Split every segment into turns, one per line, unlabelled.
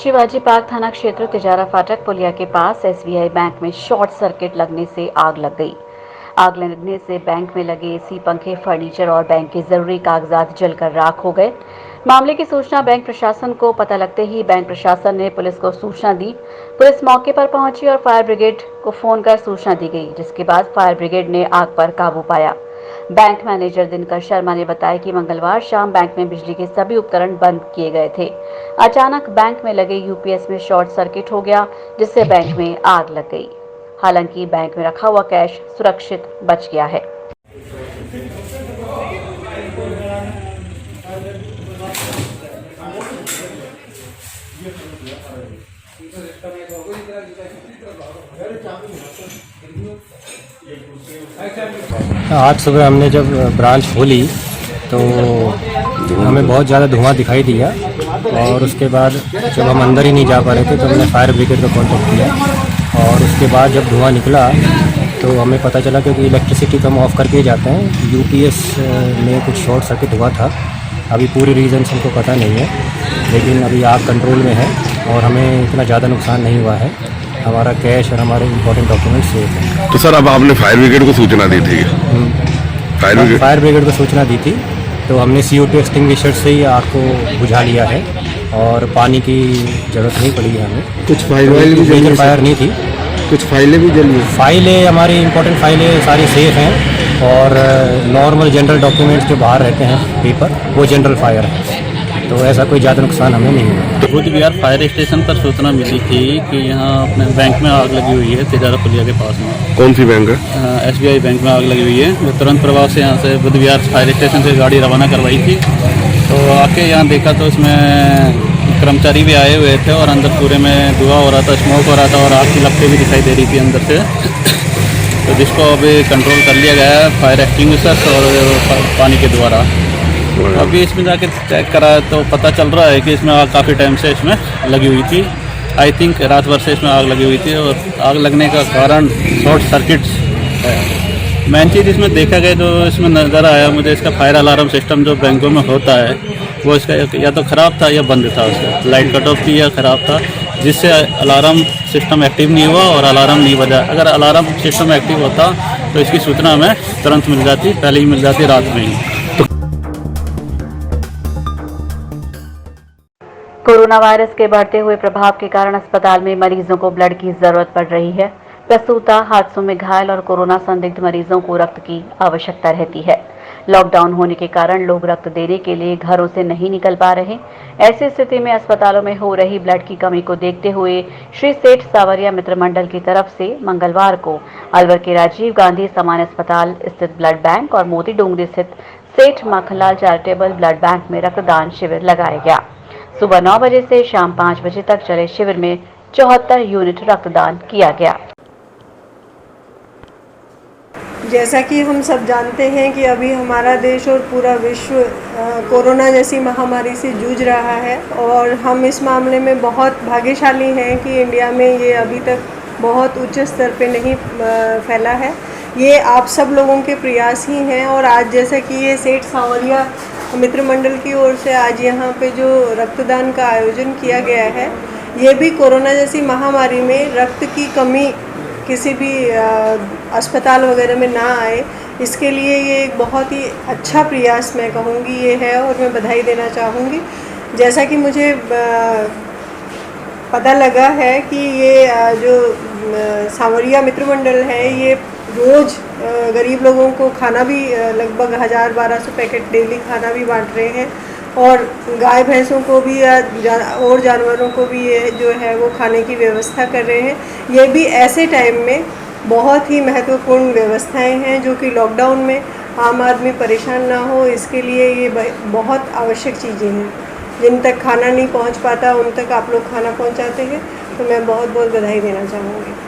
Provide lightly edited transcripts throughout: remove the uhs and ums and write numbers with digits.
Shivaji park थाना क्षेत्र तिजारा फाटक पुलिया के पास एसबीआई बैंक में शॉर्ट सर्किट लगने से आग लग गई। आग लगने से बैंक में लगे एसी, पंखे, फर्नीचर और बैंक के जरूरी कागजात जलकर राख हो गए। मामले की सूचना बैंक प्रशासन को पता लगते ही बैंक प्रशासन ने पुलिस को सूचना दी। पुलिस मौके पर पहुंची और फायर ब्रिगेड को फोन कर सूचना दी गई, जिसके बाद फायर ब्रिगेड ने आग पर काबू पाया। बैंक मैनेजर दिनकर शर्मा ने बताया कि मंगलवार शाम बैंक में बिजली के सभी उपकरण बंद किए गए थे। अचानक बैंक में लगे यूपीएस में शॉर्ट सर्किट हो गया, जिससे बैंक में आग लग गई। हालांकि बैंक में रखा हुआ कैश सुरक्षित बच गया है।
आज सुबह हमने जब ब्रांच खोली तो हमें बहुत ज़्यादा धुआं दिखाई दिया और उसके बाद जब हम अंदर ही नहीं जा पा रहे थे तो हमने फायर ब्रिगेड का कॉन्टैक्ट किया और उसके बाद जब धुआं निकला तो हमें पता चला क्योंकि इलेक्ट्रिसिटी तो हम ऑफ़ करके ही जाते हैं, यूपीएस में कुछ शॉर्ट सर्किट हुआ था। अभी पूरी रीज़न्स हमको पता नहीं है, लेकिन अभी आग कंट्रोल में है और हमें इतना ज़्यादा नुकसान नहीं हुआ है। हमारा कैश और हमारे इंपॉर्टेंट डॉक्यूमेंट्स सेफ हैं।
तो सर अब आपने फायर ब्रिगेड को सूचना दी थी?
फायर ब्रिगेड को सूचना दी थी तो हमने CO2 एक्सटिंग्विशर से ही आग को बुझा लिया है और पानी की ज़रूरत नहीं पड़ी है हमें।
कुछ फाइलें भी जली,
फायर नहीं थी,
कुछ फाइलें भी जली।
फाइलें हमारी इंपॉर्टेंट फाइलें सारी सेफ हैं और नॉर्मल जनरल डॉक्यूमेंट्स जो बाहर रहते हैं पेपर, वो जनरल फायर है, तो ऐसा कोई ज़्यादा नुकसान हमें नहीं हुआ।
तो बुध विहार फायर स्टेशन पर सूचना मिली थी कि यहाँ अपने बैंक में आग लगी हुई है, तिजारा पुलिया के पास में।
कौन सी बैंक है?
SBI बैंक में आग लगी हुई है। मैं तुरंत प्रभाव से यहाँ से बुध विहार फायर स्टेशन से गाड़ी रवाना करवाई थी, तो आके यहाँ देखा तो इसमें कर्मचारी भी आए हुए थे और अंदर पूरे में धुआं हो रहा था, स्मोक हो रहा था और आग की लपटें भी दिखाई दे रही थी अंदर से। तो जिसको अभी कंट्रोल कर लिया गया है फायर एक्सटिंग्विशर्स और पानी के द्वारा। अभी इसमें जाके चेक करा तो पता चल रहा है कि इसमें आग काफ़ी टाइम से इसमें लगी हुई थी। आई थिंक रात भर से इसमें आग लगी हुई थी और आग लगने का कारण शॉर्ट सर्किट्स है। मेन चीज़ इसमें देखा गया जो इसमें नज़र आया मुझे, इसका फायर अलार्म सिस्टम जो बैंकों में होता है वो इसका या तो ख़राब था या बंद था, उसका लाइट कट ऑफ थी या ख़राब था, जिससे अलार्म सिस्टम एक्टिव नहीं हुआ और अलार्म नहीं बजा। अगर अलार्म सिस्टम एक्टिव होता तो इसकी सूचना हमें तुरंत मिल जाती, पहले ही मिल जाती रात में ही।
कोरोना वायरस के बढ़ते हुए प्रभाव के कारण अस्पताल में मरीजों को ब्लड की जरूरत पड़ रही है। प्रसूता, हादसों में घायल और कोरोना संदिग्ध मरीजों को रक्त की आवश्यकता रहती है। लॉकडाउन होने के कारण लोग रक्त देने के लिए घरों से नहीं निकल पा रहे। ऐसी स्थिति में अस्पतालों में हो रही ब्लड की कमी को देखते हुए श्री सेठ सावरिया मित्र मंडल की तरफ से मंगलवार को अलवर के राजीव गांधी सामान्य अस्पताल स्थित ब्लड बैंक और मोती डोंगरी स्थित सेठ माखनलाल चैरिटेबल ब्लड बैंक में रक्तदान शिविर लगाया गया। सुबह 9 बजे से शाम 5 बजे तक चले शिविर में 74 यूनिट रक्तदान किया गया।
जैसा कि हम सब जानते हैं कि अभी हमारा देश और पूरा विश्व कोरोना जैसी महामारी से जूझ रहा है और हम इस मामले में बहुत भाग्यशाली हैं कि इंडिया में ये अभी तक बहुत उच्च स्तर पे नहीं फैला है। ये आप सब लोगों के प्रयास ही हैं और आज जैसा कि ये सेठ सावरिया मित्र मंडल की ओर से आज यहाँ पे जो रक्तदान का आयोजन किया गया है, ये भी कोरोना जैसी महामारी में रक्त की कमी किसी भी अस्पताल वगैरह में ना आए, इसके लिए ये एक बहुत ही अच्छा प्रयास मैं कहूँगी ये है और मैं बधाई देना चाहूँगी। जैसा कि मुझे पता लगा है कि ये जो सावरिया मित्र मंडल है ये रोज़ गरीब लोगों को खाना भी लगभग 1000-1200 पैकेट डेली खाना भी बांट रहे हैं और गाय भैंसों को भी और जानवरों को भी ये जो है वो खाने की व्यवस्था कर रहे हैं। ये भी ऐसे टाइम में बहुत ही महत्वपूर्ण व्यवस्थाएं हैं जो कि लॉकडाउन में आम आदमी परेशान ना हो, इसके लिए ये बहुत आवश्यक चीज़ें हैं। जिन तक खाना नहीं पहुंच पाता उन तक आप लोग खाना पहुंचाते हैं, तो मैं बहुत बहुत बधाई देना चाहूँगी।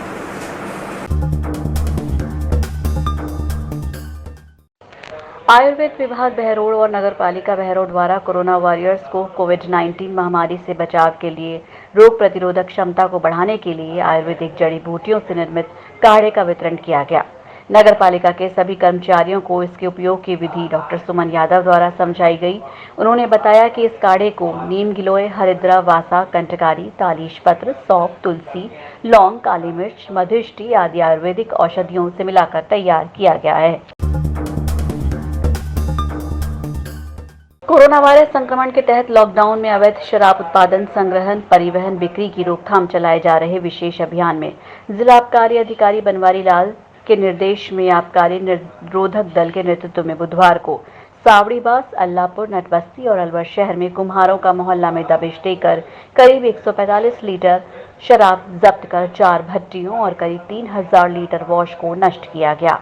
आयुर्वेद विभाग बहरोड और नगरपालिका बहरोड द्वारा कोरोना वॉरियर्स को कोविड-19 महामारी से बचाव के लिए रोग प्रतिरोधक क्षमता को बढ़ाने के लिए आयुर्वेदिक जड़ी बूटियों से निर्मित काढ़े का वितरण किया गया। नगर पालिका के सभी कर्मचारियों को इसके उपयोग की विधि डॉक्टर सुमन यादव द्वारा समझाई गई। उन्होंने बताया कि इस काढ़े को नीम गिलोय, हरिद्रा, वासा, कंटकारी, तालीश पत्र, सौंफ, तुलसी, लौंग, काली मिर्च, मधुष्टि आदि आयुर्वेदिक औषधियों से मिलाकर तैयार किया गया है। कोरोना वायरस संक्रमण के तहत लॉकडाउन में अवैध शराब उत्पादन, संग्रहण, परिवहन, बिक्री की रोकथाम चलाए जा रहे विशेष अभियान में जिला आबकारी अधिकारी बनवारी लाल के निर्देश में आबकारी निरोधक दल के नेतृत्व में बुधवार को सावड़ीबास, अल्लाहपुर, नटबस्ती और अलवर शहर में कुम्हारों का मोहल्ला में दबिश देकर करीब 145 लीटर शराब जब्त कर 4 भट्टियों और करीब 3000 लीटर वॉश को नष्ट किया गया।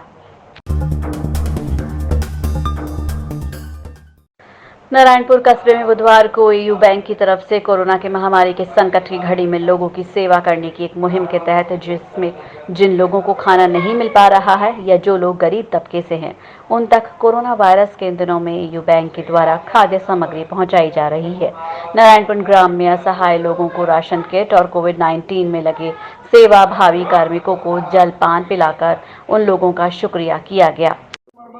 नारायणपुर कस्बे में बुधवार को एयू बैंक की तरफ से कोरोना की महामारी के संकट की घड़ी में लोगों की सेवा करने की एक मुहिम के तहत जिसमें जिन लोगों को खाना नहीं मिल पा रहा है या जो लोग गरीब तबके से हैं, उन तक कोरोना वायरस के इन दिनों में एयू बैंक के द्वारा खाद्य सामग्री पहुंचाई जा रही है। नारायणपुर ग्राम में असहाय लोगों को राशन किट और कोविड-19 में लगे सेवाभावी कार्मिकों को जलपान पिलाकर उन लोगों का शुक्रिया किया गया।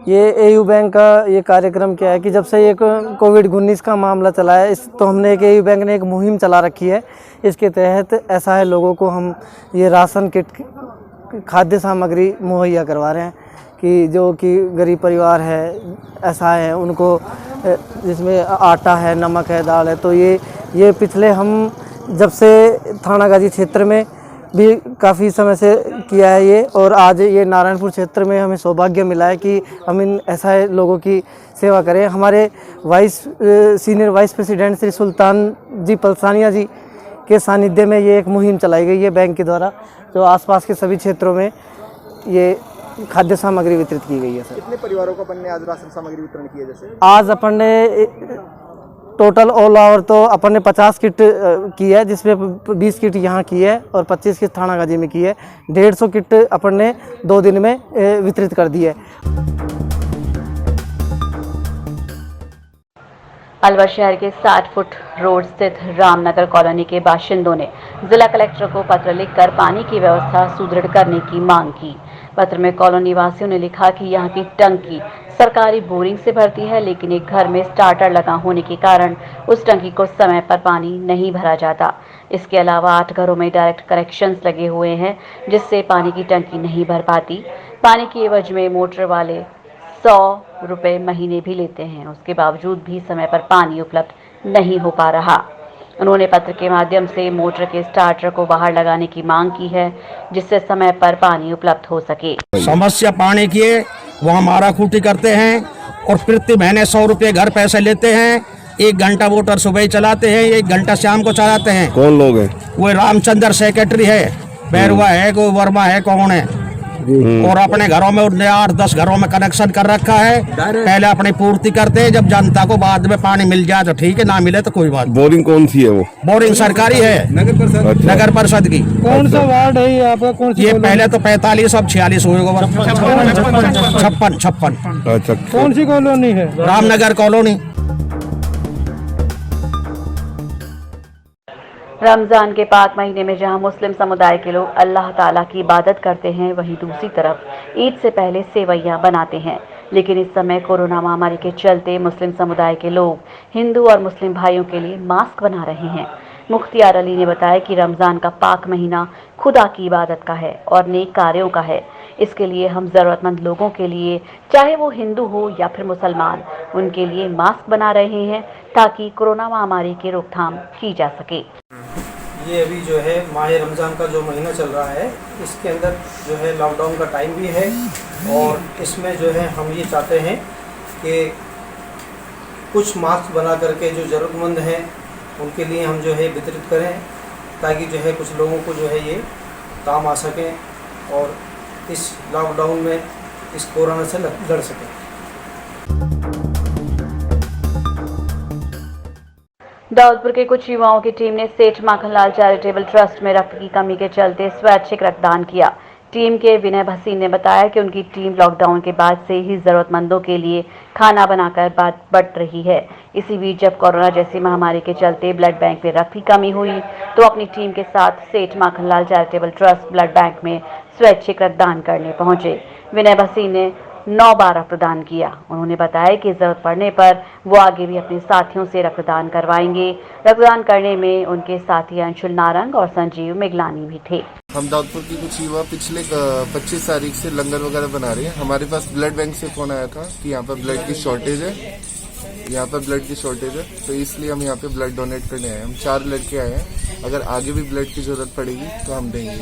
ये एयू बैंक का ये कार्यक्रम क्या है कि जब से ये कोविड-19 का मामला चला है तो हमने एक एयू बैंक ने एक मुहिम चला रखी है। इसके तहत असहाय लोगों को हम ये राशन किट, खाद्य सामग्री मुहैया करवा रहे हैं कि जो कि गरीब परिवार है, असहाय है, उनको जिसमें आटा है, नमक है, दाल है। तो ये पिछले हम जब से थानागाजी क्षेत्र में भी काफ़ी समय से किया है ये, और आज ये नारायणपुर क्षेत्र में हमें सौभाग्य मिला है कि हम इन ऐसा लोगों की सेवा करें। हमारे सीनियर वाइस प्रेसिडेंट श्री सुल्तान जी पलसानिया जी के सानिध्य में ये एक मुहिम चलाई गई है बैंक के द्वारा, जो आसपास के सभी क्षेत्रों में ये खाद्य सामग्री वितरित की गई है। सर,
कितने परिवारों को अपन ने आज राशन सामग्री वितरण किया? जैसे
आज अपन ने टोटल ऑल ओवर तो अपन ने 50 किट की है, जिसमें 20 किट यहाँ की है और 25 किट थानागाजी में की है। 150 किट अपन ने 2 दिन में वितरित कर दी है।
अलवर शहर के 60 फुट रोड स्थित रामनगर कॉलोनी के बाशिंदों ने जिला कलेक्टर को पत्र लिखकर पानी की व्यवस्था सुदृढ़ करने की मांग की। पत्र में कॉलोनी वासियों ने लिखा कि यहाँ की टंकी सरकारी बोरिंग से भरती है, लेकिन एक घर में स्टार्टर लगा होने के कारण उस टंकी को समय पर पानी नहीं भरा जाता। इसके अलावा 8 घरों में डायरेक्ट कनेक्शंस लगे हुए हैं, जिससे पानी की टंकी नहीं भर पाती। पानी की एवज में मोटर वाले 100 रुपये महीने भी लेते हैं, उसके बावजूद भी समय पर पानी उपलब्ध नहीं हो पा रहा। उन्होंने पत्र के माध्यम से मोटर के स्टार्टर को बाहर लगाने की मांग की है, जिससे समय पर पानी उपलब्ध हो सके।
समस्या पानी की है, वहाँ मारा खूटी करते हैं और प्रति महीने 100 रुपये घर पैसे लेते हैं। 1 घंटा मोटर सुबह चलाते हैं, 1 घंटा शाम को चलाते हैं।
कौन लोग हैं?
वो रामचंद्र सेक्रेटरी है, बैरवा है, कोई वर्मा है, कौन है। और अपने घरों में उन्हें 8-10 घरों में कनेक्शन कर रखा है। पहले अपनी पूर्ति करते हैं, जब जनता को बाद में पानी मिल जाए तो ठीक है, ना मिले तो कोई बात।
बोरिंग कौन सी है? वो
बोरिंग सरकारी है, नगर परिषद की।
कौन सा वार्ड है ये आपका? कौन सी?
ये पहले तो 45 अब 46 होगा, 56।
अच्छा,
कौन सी कॉलोनी है?
रामनगर कॉलोनी।
रमजान के पाक महीने में जहां मुस्लिम समुदाय के लोग अल्लाह ताला की इबादत करते हैं, वहीं दूसरी तरफ ईद से पहले सेवैयां बनाते हैं। लेकिन इस समय कोरोना महामारी के चलते मुस्लिम समुदाय के लोग हिंदू और मुस्लिम भाइयों के लिए मास्क बना रहे हैं। मुख्तियार अली ने बताया कि रमज़ान का पाक महीना खुदा की इबादत का है और नेक कार्यों का है। इसके लिए हम ज़रूरतमंद लोगों के लिए, चाहे वो हिंदू हो या फिर मुसलमान, उनके लिए मास्क बना रहे हैं ताकि कोरोना महामारी की रोकथाम की जा सके।
ये अभी जो है माह रमज़ान का जो महीना चल रहा है, इसके अंदर जो है लॉकडाउन का टाइम भी है, और इसमें जो है हम ये चाहते हैं कि कुछ मास्क बना करके जो ज़रूरतमंद हैं उनके लिए हम जो है वितरित करें, ताकि जो है कुछ लोगों को जो है ये काम आ सकें और इस लॉकडाउन में इस कोरोना से लड़ सकें।
दाऊदपुर के कुछ युवाओं की टीम ने सेठ माखनलाल चैरिटेबल ट्रस्ट में रक्त की कमी के चलते स्वैच्छिक रक्तदान किया। टीम के विनय भसीन ने बताया कि उनकी टीम लॉकडाउन के बाद से ही जरूरतमंदों के लिए खाना बनाकर बांट रही है। इसी बीच जब कोरोना जैसी महामारी के चलते ब्लड बैंक में रक्त की कमी हुई तो अपनी टीम के साथ सेठ Makhanlal charitable trust blood bank में स्वैच्छिक रक्तदान करने पहुंचे। विनय भसीन ने 9 बार रक्तदान किया। उन्होंने बताया कि जरूरत पड़ने पर वो आगे भी अपने साथियों से रक्तदान करवाएंगे। रक्तदान करने में उनके साथी अंशुल नारंग और संजीव मिगलानी भी थे।
हम दाऊदपुर की कुछ युवा पिछले 25 तारीख से लंगर वगैरह बना रहे हैं। हमारे पास ब्लड बैंक से फोन आया था कि यहाँ पर ब्लड की शॉर्टेज है, तो इसलिए हम यहाँ पे ब्लड डोनेट करने आए हैं। हम 4 लड़के आए हैं। अगर आगे भी ब्लड की जरूरत पड़ेगी तो हम देंगे।